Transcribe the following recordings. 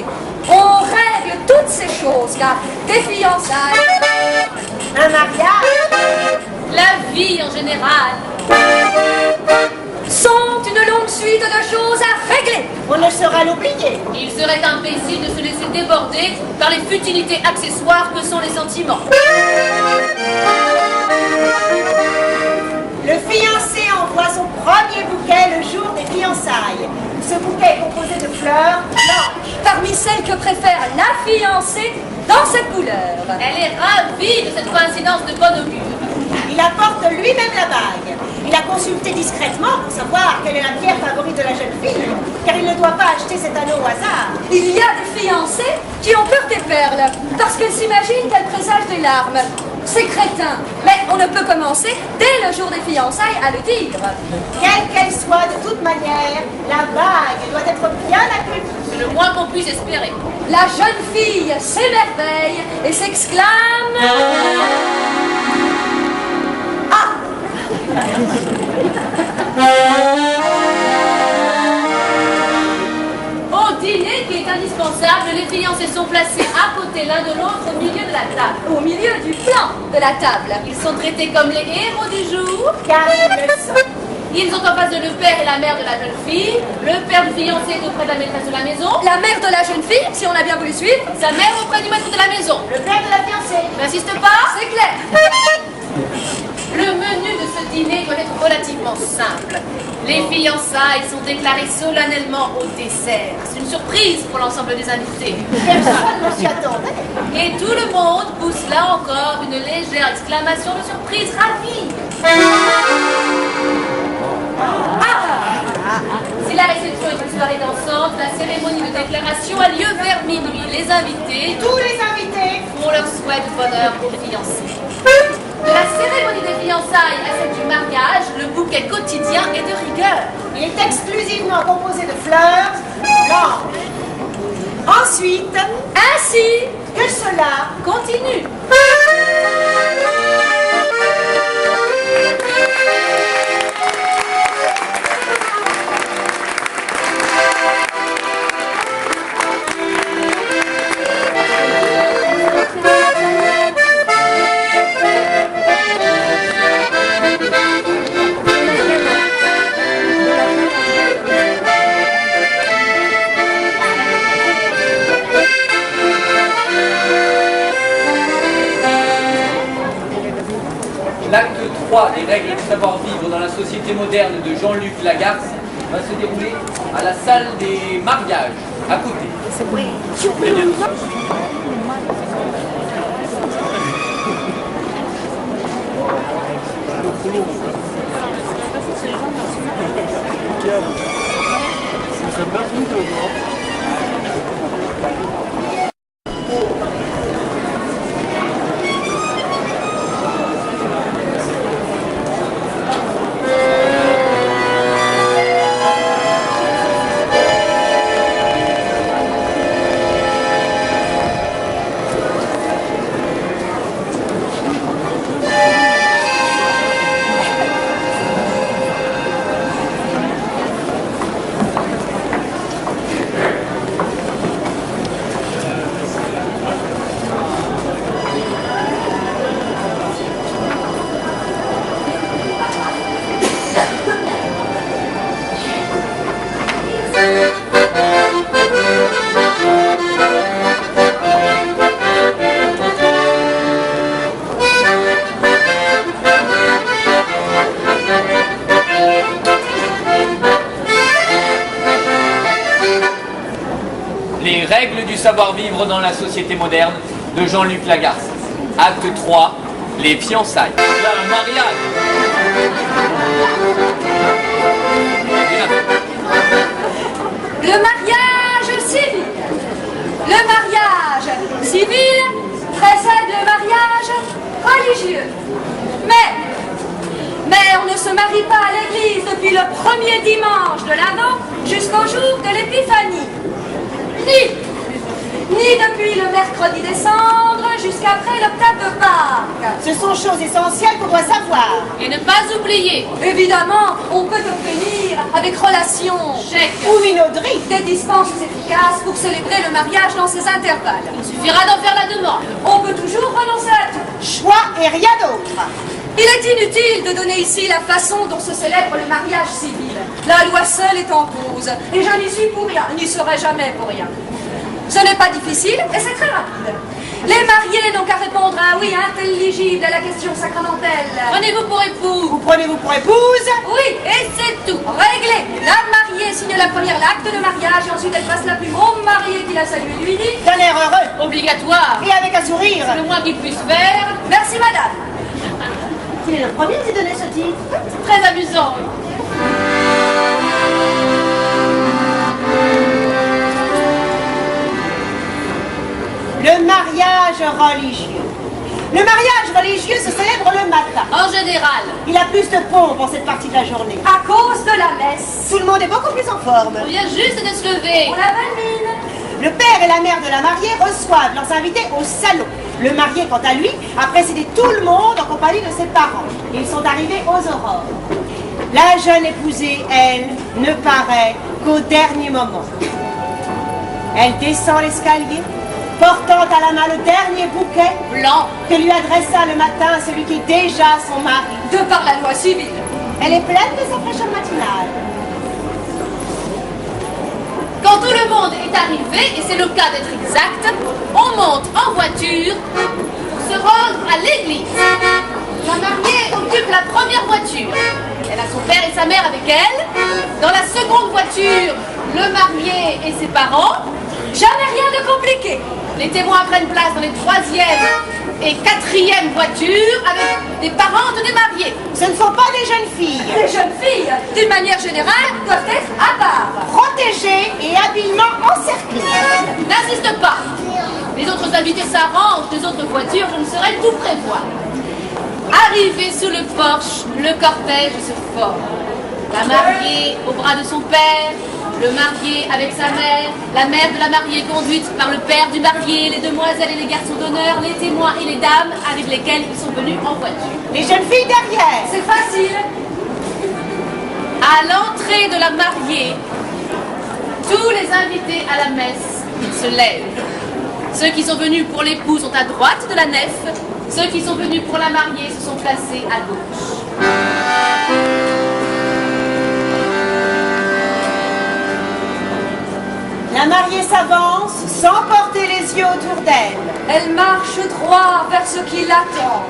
mariés, on règle toutes ces choses, car des fiançailles, Un mariage, La vie en général. sont une longue suite de choses à régler. on ne saura l'oublier. Il serait imbécile de se laisser déborder par les futilités accessoires que sont les sentiments. Le fiancé envoie son premier bouquet le jour des fiançailles. Ce bouquet est composé de fleurs blanches. Parmi celles que préfère la fiancée dans cette couleur. Elle est ravie de cette coïncidence de bon augure. Il apporte lui-même la bague. Il a consulté discrètement pour savoir quelle est la pierre favorite de la jeune fille, car il ne doit pas acheter cet anneau au hasard. Il y a des fiancés qui ont peur des perles, parce qu'elles s'imaginent qu'elles présagent des larmes. C'est crétin, mais on ne peut commencer dès le jour des fiançailles à le dire. Quelle qu'elle soit, de toute manière, la bague doit être bien accueillie. C'est le moins qu'on puisse espérer. La jeune fille s'émerveille et s'exclame... Au dîner qui est indispensable, les fiancés sont placés à côté l'un de l'autre au milieu de la table. au milieu du plan de la table. Ils sont traités comme les héros du jour. Car ils le sont. Ils ont en face de le père et la mère de la jeune fille. Le père du fiancé est auprès de la maîtresse de la maison. La mère de la jeune fille, si on a bien voulu suivre, Sa mère auprès du maître de la maison. Le père de la fiancée. N'insiste pas. c'est clair. Le menu de ce dîner doit être relativement simple. Les fiançailles sont déclarées solennellement au dessert. C'est une surprise pour l'ensemble des invités. Personne ne s'y attendait. Et tout le monde pousse là encore une légère exclamation de surprise ravie. Si la réception est une soirée dansante, la cérémonie de déclaration a lieu vers minuit. Les invités Tous les invités. font leur souhait de bonheur aux fiancés. De la cérémonie des fiançailles à celle du mariage, le bouquet quotidien est de rigueur. Il est exclusivement composé de fleurs blanches. Ensuite, Ainsi, que cela Continue. L'acte 3 des règles du savoir-vivre dans la société moderne de Jean-Luc Lagarce va se dérouler à la salle des mariages, à côté. Les règles du savoir-vivre dans la société moderne de Jean-Luc Lagarce. Acte 3, les fiançailles. Le mariage. le mariage civil. Le mariage civil précède le mariage religieux. Mais on ne se marie pas à l'église depuis le premier dimanche de l'Avent jusqu'au jour de l'Épiphanie. Ni depuis le mercredi des cendres jusqu'après l'octave de Pâques. Ce sont choses essentielles qu'on doit savoir. Et ne pas oublier. Évidemment, on peut obtenir, avec relation Chèque. Ou minauderie. des dispenses efficaces pour célébrer le mariage dans ces intervalles. Il suffira d'en faire la demande. On peut toujours renoncer à tout. Choix et rien d'autre. Il est inutile de donner ici la façon dont se célèbre le mariage civil. La loi seule est en cause, et je n'y suis pour rien, n'y serai jamais pour rien. Ce n'est pas difficile, et c'est très rapide. Les mariés n'ont qu'à répondre à un oui intelligible à la question sacramentelle. Prenez-vous pour époux. Vous prenez-vous pour épouse? Oui, et c'est tout. Réglé. La mariée signe la première l'acte de mariage, et ensuite elle passe la plume au marié qui la salue et lui dit D'un air heureux. Obligatoire. Et avec un sourire. Le moins qu'il puisse faire. merci madame. Il est le premier qui donné ce titre. Très amusant. Le mariage religieux. Le mariage religieux se célèbre le matin. En général. Il a plus de pompe en cette partie de la journée. À cause de la messe. Tout le monde est beaucoup plus en forme. On vient juste de se lever. On la valmine. Le père et la mère de la mariée reçoivent leurs invités au salon. Le marié, quant à lui, a précédé tout le monde en compagnie de ses parents. Ils sont arrivés aux aurores. La jeune épousée, elle, ne paraît qu'au dernier moment. Elle descend l'escalier, portant à la main le dernier bouquet Blanc. que lui adressa le matin celui qui est déjà son mari. De par la loi civile. Elle est pleine de sa fraîcheur matinale. Quand tout le monde est arrivé, et c'est le cas d'être exact, on monte en voiture pour se rendre à l'église. La mariée occupe la première voiture. Elle a son père et sa mère avec elle. Dans la seconde voiture, le marié et ses parents. Jamais rien de compliqué. Les témoins prennent place dans les troisième et quatrième voitures avec des parentes des mariés. Ce ne sont pas des jeunes filles. Les jeunes filles, d'une manière générale, doivent être à part. Protégées et habilement encerclées. N'insiste pas. Les autres invités s'arrangent des autres voitures, je ne saurais tout prévoir. Arrivé sous le porche, le cortège se forme. La mariée au bras de son père, le marié avec sa mère, la mère de la mariée conduite par le père du marié, les demoiselles et les garçons d'honneur, les témoins et les dames avec lesquels ils sont venus en voiture. Les jeunes filles derrière. C'est facile. À l'entrée de la mariée, tous les invités à la messe se lèvent. Ceux qui sont venus pour l'époux sont à droite de la nef, ceux qui sont venus pour la mariée se sont placés à gauche. La mariée s'avance sans porter les yeux autour d'elle. Elle marche droit vers ce qui l'attend.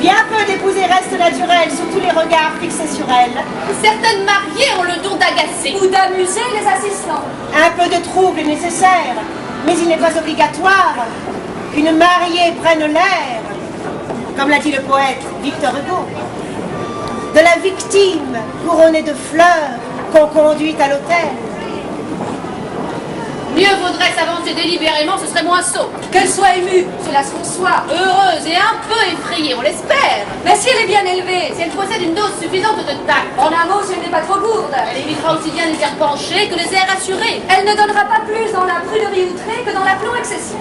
Bien peu d'épousées restent naturelles sous tous les regards fixés sur elle. Certaines mariées ont le don d'agacer. Ou d'amuser les assistants. Un peu de trouble est nécessaire, mais il n'est pas obligatoire qu'une mariée prenne l'air, comme l'a dit le poète Victor Hugo, de la victime couronnée de fleurs qu'on conduit à l'autel. Mieux vaudrait s'avancer délibérément, ce serait moins sot. Qu'elle soit émue, cela se conçoit. Heureuse et un peu effrayée, on l'espère. Mais si elle est bien élevée, Si elle possède une dose suffisante de tact, en un mot, si elle n'est pas trop gourde, elle évitera aussi bien les airs penchés que les airs assurés. elle ne donnera pas plus dans la pruderie outrée que dans l'aplomb excessif.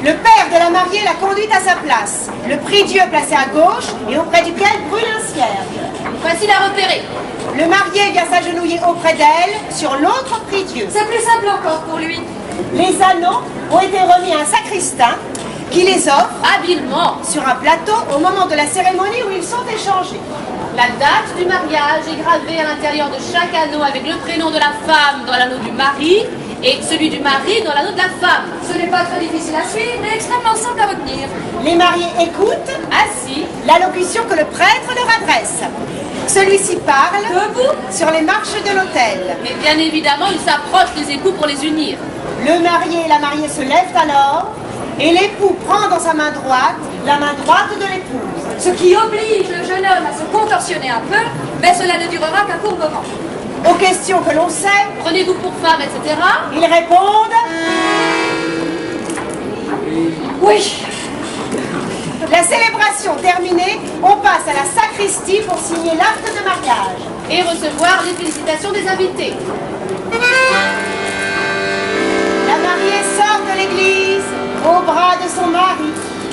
Le père de la mariée la conduit à sa place, le prie-dieu placé à gauche et auprès duquel brûle un cierge. Facile à repérer. Le marié vient s'agenouiller auprès d'elle sur l'autre prie-dieu. C'est plus simple encore pour lui. Les anneaux ont été remis à un sacristain qui les offre Habilement. sur un plateau au moment de la cérémonie où ils sont échangés. La date du mariage est gravée à l'intérieur de chaque anneau avec le prénom de la femme dans l'anneau du mari et celui du mari dans l'anneau de la femme. Ce n'est pas très difficile à suivre, mais extrêmement simple à retenir. Les mariés écoutent Assis, l'allocution que le prêtre leur adresse. Celui-ci parle Debout, sur les marches de l'autel. mais bien évidemment, il s'approche des époux pour les unir. Le marié et la mariée se lèvent alors et l'époux prend dans sa main droite la main droite de l'épouse. ce qui oblige le jeune homme à se contorsionner un peu, mais cela ne durera qu'un court moment. Aux questions que l'on sait, Prenez-vous pour femme, etc. ils répondent Oui, La célébration terminée, on passe à la sacristie pour signer l'acte de mariage. Et recevoir les félicitations des invités. La mariée sort de l'église, au bras de son mari.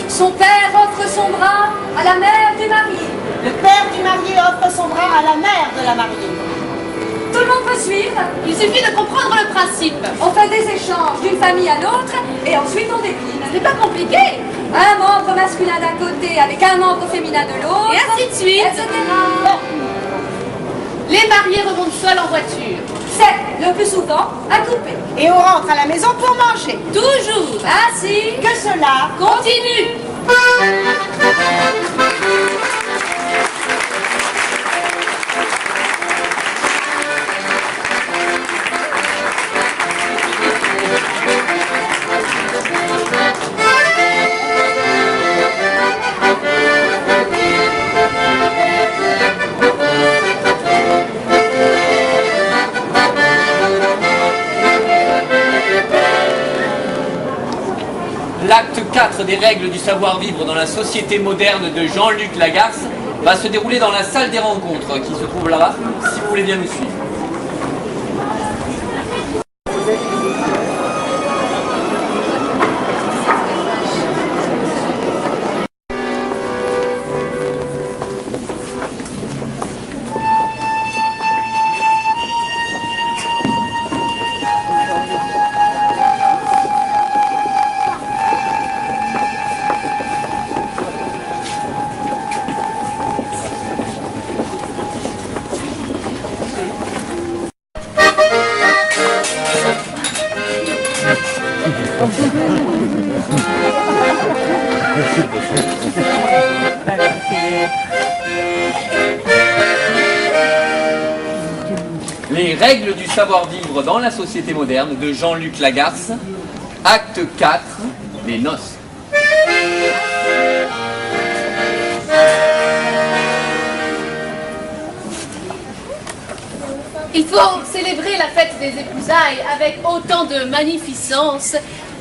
Son père offre son bras à la mère du marié. Le père du marié offre son bras à la mère de la mariée. Tout le monde peut suivre. Il suffit de comprendre le principe. On fait des échanges d'une famille à l'autre et ensuite on décline. C'est pas compliqué. Un membre masculin d'un côté avec un membre féminin de l'autre. Et ainsi de suite. Etc. Les mariés remontent seuls en voiture. C'est le plus souvent à couper. Et on rentre à la maison pour manger. Toujours. Ainsi Que cela Continue. L'acte 4 des règles du savoir-vivre dans la société moderne de Jean-Luc Lagarce va se dérouler dans la salle des rencontres qui se trouve là-bas, si vous voulez bien nous suivre. Les règles du savoir-vivre dans la société moderne de Jean-Luc Lagarce, acte 4, les noces. Il faut célébrer la fête des épousailles avec autant de magnificence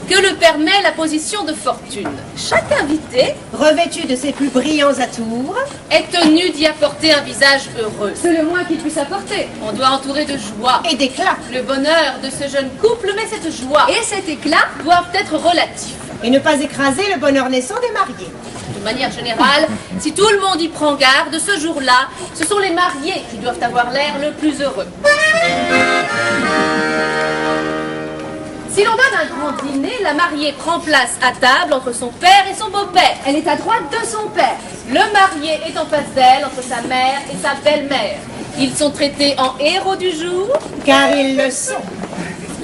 que le permet la position de fortune. Chaque invité Revêtu de ses plus brillants atours, est tenu d'y apporter un visage heureux. c'est le moins qu'il puisse apporter. On doit entourer de joie et d'éclat, le bonheur de ce jeune couple, mais cette joie Et cet éclat, doivent être relatifs. et ne pas écraser le bonheur naissant des mariés. De manière générale, si tout le monde y prend garde, ce jour-là, ce sont les mariés qui doivent avoir l'air le plus heureux. Si l'on donne un grand dîner, la mariée prend place à table entre son père et son beau-père. elle est à droite de son père. Le marié est en face d'elle, entre sa mère et sa belle-mère. Ils sont traités en héros du jour. Car ils le sont.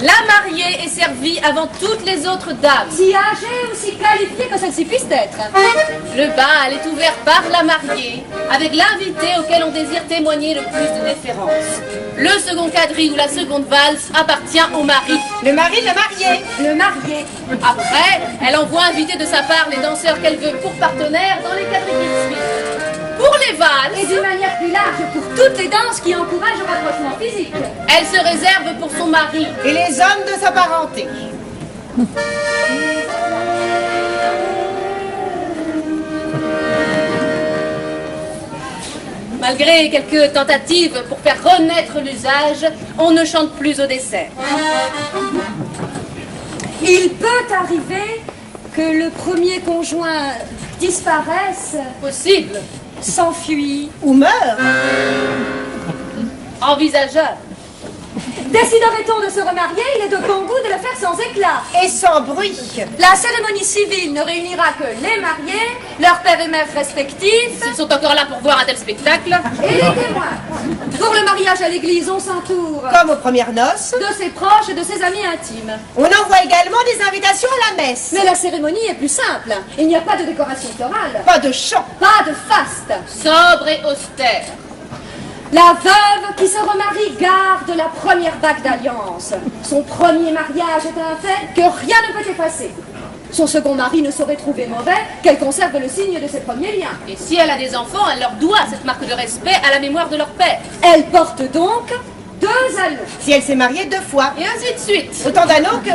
La mariée est servie avant toutes les autres dames. Si âgée ou si qualifiée que celle-ci puisse être. Le bal est ouvert par la mariée, avec l'invité auquel on désire témoigner le plus de déférence. Le second quadrille ou la seconde valse appartient au mari. Le mari de la mariée. Le marié. Après, elle envoie inviter de sa part les danseurs qu'elle veut pour partenaires dans les quadrilles qui suivent. Pour les Et valses, d'une manière plus large pour toutes les danses qui encouragent au rapprochement physique. elle se réserve pour son mari. Et les hommes de sa parenté. Malgré quelques tentatives pour faire renaître l'usage, on ne chante plus au dessert. Il peut arriver que le premier conjoint disparaisse, Possible, s'enfuit ou meurt. envisageable. déciderait-on de se remarier, il est de bon goût de le faire sans éclat. Et sans bruit. La cérémonie civile ne réunira que les mariés, leurs pères et mères respectifs S'ils sont encore là pour voir un tel spectacle, et les témoins. Pour le mariage à l'église, on s'entoure Comme aux premières noces, de ses proches et de ses amis intimes. on envoie également des invitations à la messe. Mais la cérémonie est plus simple. Il n'y a pas de décoration florale, Pas de chant. pas de faste. sobre et austère. La veuve qui se remarie garde la première bague d'alliance. Son premier mariage est un fait que rien ne peut effacer. Son second mari ne saurait trouver mauvais qu'elle conserve le signe de ses premiers liens. Et si elle a des enfants, elle leur doit cette marque de respect à la mémoire de leur père. Elle porte donc 2 anneaux. Si elle s'est mariée 2 fois. Et ainsi de suite. Autant d'anneaux que